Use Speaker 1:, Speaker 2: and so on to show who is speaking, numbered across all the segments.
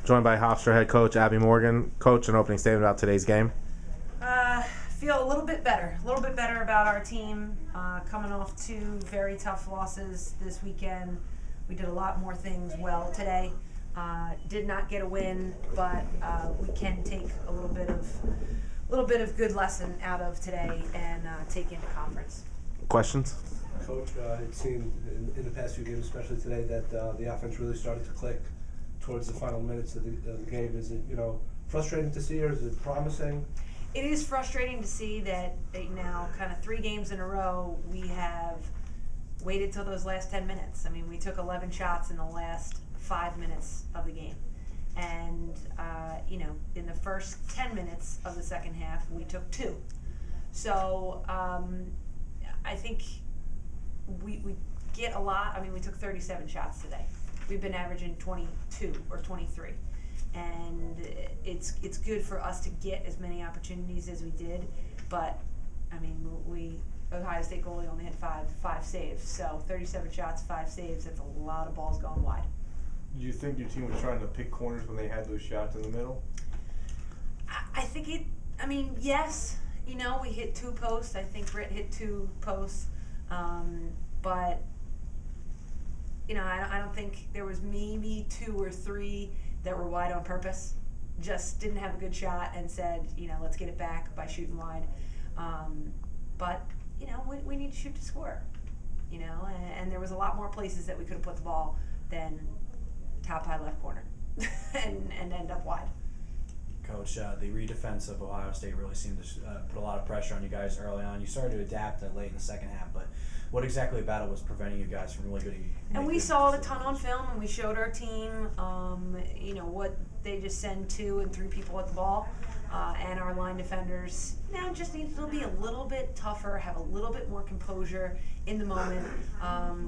Speaker 1: Joined by Hofstra head coach Abby Morgan. Coach, an opening statement about today's game.
Speaker 2: Feel a little bit better about our team, coming off two very tough losses this weekend. We did a lot more things well today. Did not get a win, but we can take a little bit of good lesson out of today and take into conference.
Speaker 1: Questions?
Speaker 3: Coach, it seemed in the past few games, especially today, that the offense really started to click towards the final minutes of the game. Is it frustrating to see, or is it promising?
Speaker 2: It is frustrating to see that now kind of 3 games in a row we have waited till those last 10 minutes. I mean, we took 11 shots in the last 5 minutes of the game. And, in the first 10 minutes of the second half, we took 2. So I think we get a lot. I mean, we took 37 shots today. We've been averaging 22 or 23. And it's good for us to get as many opportunities as we did, but I mean, Ohio State goalie only had five saves, so 37 shots, 5 saves. That's a lot of balls going wide.
Speaker 4: Do you think your team was trying to pick corners when they had those shots in the middle?
Speaker 2: I think yes. We hit 2 posts. I think Britt hit 2 posts, but I don't think there was maybe 2 or 3 that were wide on purpose, just didn't have a good shot and said, let's get it back by shooting wide. But we need to shoot to score, and there was a lot more places that we could have put the ball than top high left corner and end up wide.
Speaker 5: Coach, the redefense of Ohio State really seemed to put a lot of pressure on you guys early on. You started to adapt late in the second half, but what exactly about it was preventing you guys from really getting?
Speaker 2: And we saw it a ton on film, and we showed our team, what they just send 2 and 3 people at the ball, and our line defenders just need to be a little bit tougher, have a little bit more composure in the moment.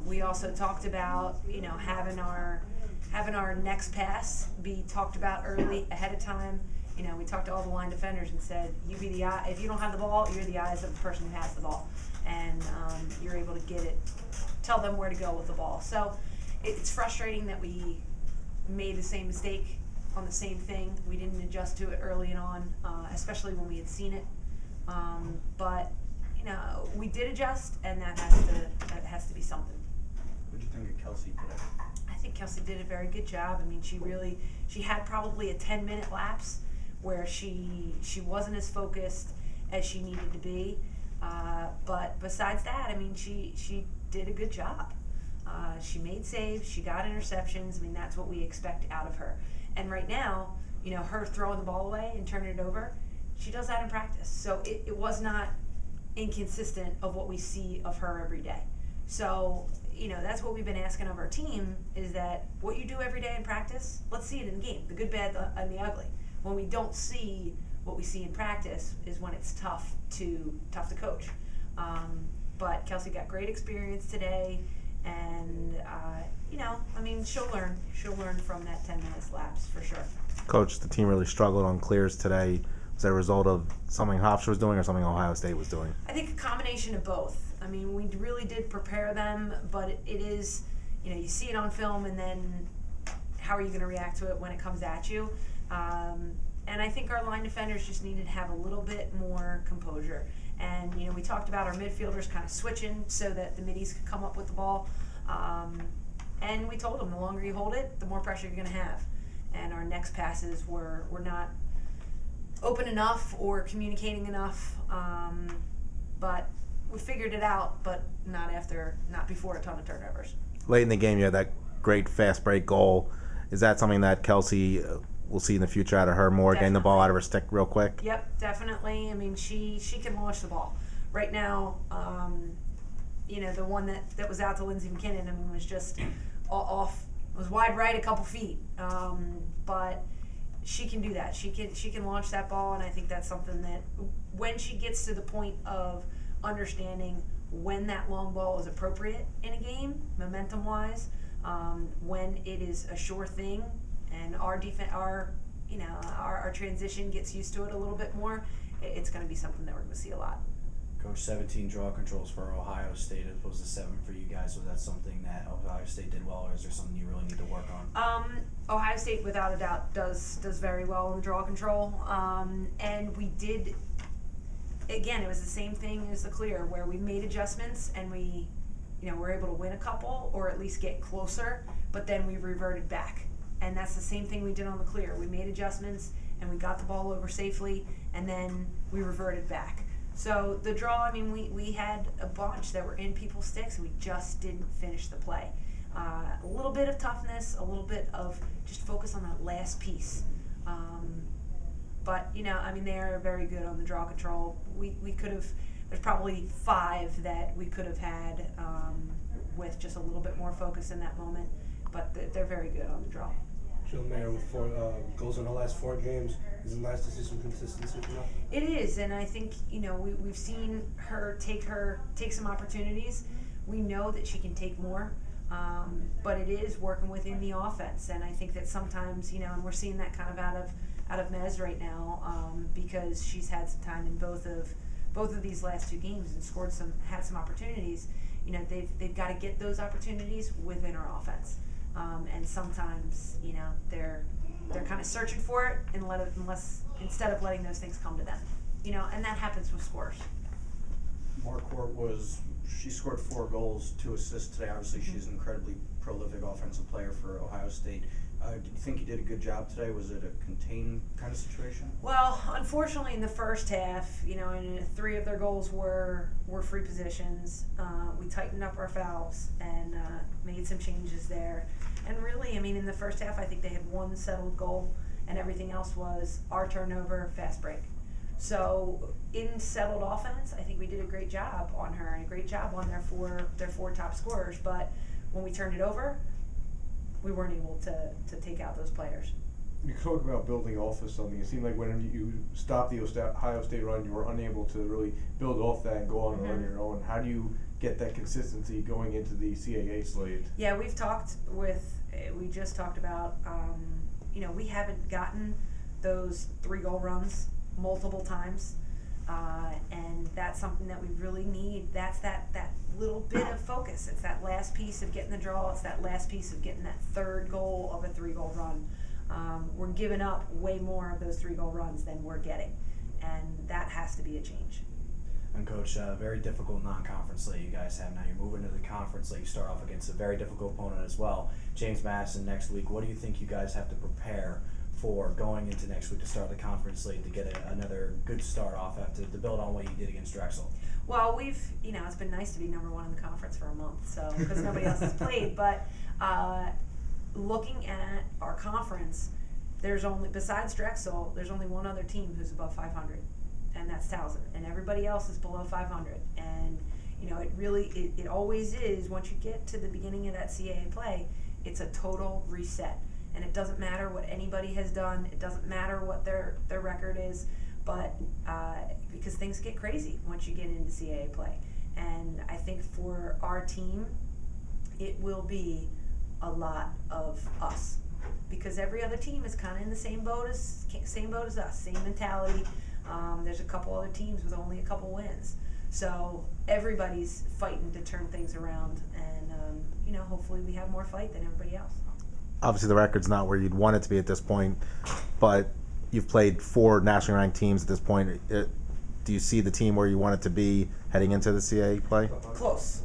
Speaker 2: We also talked about having our next pass be talked about early ahead of time. We talked to all the line defenders and said, you be the eye. If you don't have the ball, you're the eyes of the person who has the ball, and you're able to get it. Tell them where to go with the ball. So it's frustrating that we made the same mistake on the same thing. We didn't adjust to it early on, especially when we had seen it. But we did adjust, and that has to be something.
Speaker 4: What did you think of Kelsey today?
Speaker 2: I think Kelsey did a very good job. I mean, she had probably a 10-minute lapse where she wasn't as focused as she needed to be. But besides that, I mean, she did a good job. She made saves. She got interceptions. I mean, that's what we expect out of her. And right now, her throwing the ball away and turning it over, she does that in practice. So it was not inconsistent of what we see of her every day. So, that's what we've been asking of our team, is that what you do every day in practice, let's see it in the game, the good, bad, and the ugly. When we don't see what we see in practice is when it's tough to coach. But Kelsey got great experience today, and she'll learn from that 10 minutes lapse for sure.
Speaker 1: Coach, the team really struggled on clears today. Was that a result of something Hofstra was doing or something Ohio State was doing?
Speaker 2: I think a combination of both. I mean, we really did prepare them, but it is, you see it on film, and then how are you going to react to it when it comes at you? And I think our line defenders just needed to have a little bit more composure. And, we talked about our midfielders kind of switching so that the middies could come up with the ball. And we told them the longer you hold it, the more pressure you're going to have. And our next passes were not open enough or communicating enough. But we figured it out, but not before a ton of turnovers.
Speaker 1: Late in the game, you had that great fast break goal. Is that something that Kelsey will see in the future out of her more, getting the ball out of her stick real quick?
Speaker 2: Yep, definitely. I mean, she can launch the ball. Right now, the one that was out to Lindsey McKinnon, I mean, was just off, was wide right a couple feet. But she can do that. She can launch that ball, and I think that's something that when she gets to the point of understanding when that long ball is appropriate in a game, momentum-wise, when it is a sure thing, and our transition gets used to it a little bit more, it's going to be something that we're going to see a lot.
Speaker 5: Coach, 17 draw controls for Ohio State as opposed to 7 for you guys. Was that something that Ohio State did well, or is there something you really need to work on?
Speaker 2: Ohio State, without a doubt, does very well in draw control. And we did, again, it was the same thing as the clear, where we made adjustments and we, were able to win a couple or at least get closer, but then we reverted back. And that's the same thing we did on the clear. We made adjustments and we got the ball over safely, and then we reverted back. So the draw, we had a bunch that were in people's sticks, and we just didn't finish the play. A little bit of toughness, a little bit of just focus on that last piece. But, they are very good on the draw control. We could have, there's probably 5 that we could have had with just a little bit more focus in that moment, but they're very good on the draw.
Speaker 3: Jill Mayer with 4 goals in the last 4 games. Is it nice to see some consistency from her?
Speaker 2: It is, and I think we've seen her take some opportunities. We know that she can take more, but it is working within the offense, and I think that sometimes and we're seeing that kind of out of Mez right now because she's had some time in both of these last 2 games and had some opportunities. They've got to get those opportunities within our offense. And sometimes, they're kind of searching for it instead of letting those things come to them. And that happens with scores.
Speaker 6: Marquardt she scored 4 goals, 2 assists today. Obviously, she's an incredibly prolific offensive player for Ohio State. Do you think you did a good job today? Was it a contained kind of situation?
Speaker 2: Well, unfortunately, in the first half, and 3 of their goals were free positions. We tightened up our fouls and made some changes there. And really, in the first half, I think they had 1 settled goal, and everything else was our turnover, fast break. So in settled offense, I think we did a great job on her and a great job on their 4 top scorers. But when we turned it over, we weren't able to take out those players.
Speaker 4: You talk about building off of something. It seemed like when you stopped the Ohio State run, you were unable to really build off that and go on and run your own. How do you get that consistency going into the CAA slate?
Speaker 2: Yeah, we just talked about, we haven't gotten those 3-goal runs multiple times. And that's something that we really need. That's that little bit of focus. It's that last piece of getting the draw. It's that last piece of getting that 3rd goal of a 3-goal run. We're giving up way more of those 3-goal runs than we're getting, and that has to be a change.
Speaker 5: And Coach, very difficult non-conference slate you guys have now. You're moving to the conference slate. You start off against a very difficult opponent as well, James Madison next week. What do you think you guys have to prepare for going into next week to start the conference slate to get another good start off after to build on what you did against Drexel?
Speaker 2: Well, it's been nice to be number 1 in the conference for a month, so because nobody else has played. But looking at our conference, besides Drexel, there's only one other team who's above 500, and that's Towson, and everybody else is below 500. And it always is. Once you get to the beginning of that CAA play, it's a total reset. And it doesn't matter what anybody has done. It doesn't matter what their record is, but because things get crazy once you get into CAA play. And I think for our team, it will be a lot of us, because every other team is kind of in the same boat as us, same mentality. There's a couple other teams with only a couple wins, so everybody's fighting to turn things around, and hopefully we have more fight than everybody else.
Speaker 1: Obviously, the record's not where you'd want it to be at this point, but you've played 4 nationally ranked teams at this point. Do you see the team where you want it to be heading into the CAA play?
Speaker 2: Close,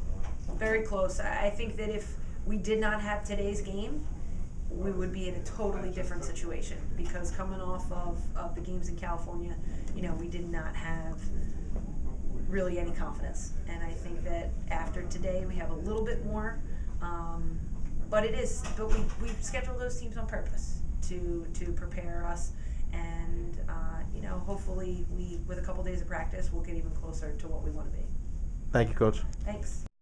Speaker 2: very close. I think that if we did not have today's game, we would be in a totally different situation, because coming off of the games in California, we did not have really any confidence. And I think that after today, we have a little bit more. But we schedule those teams on purpose to prepare us, and hopefully with a couple days of practice, we'll get even closer to what we want to be.
Speaker 1: Thank you, Coach.
Speaker 2: Thanks.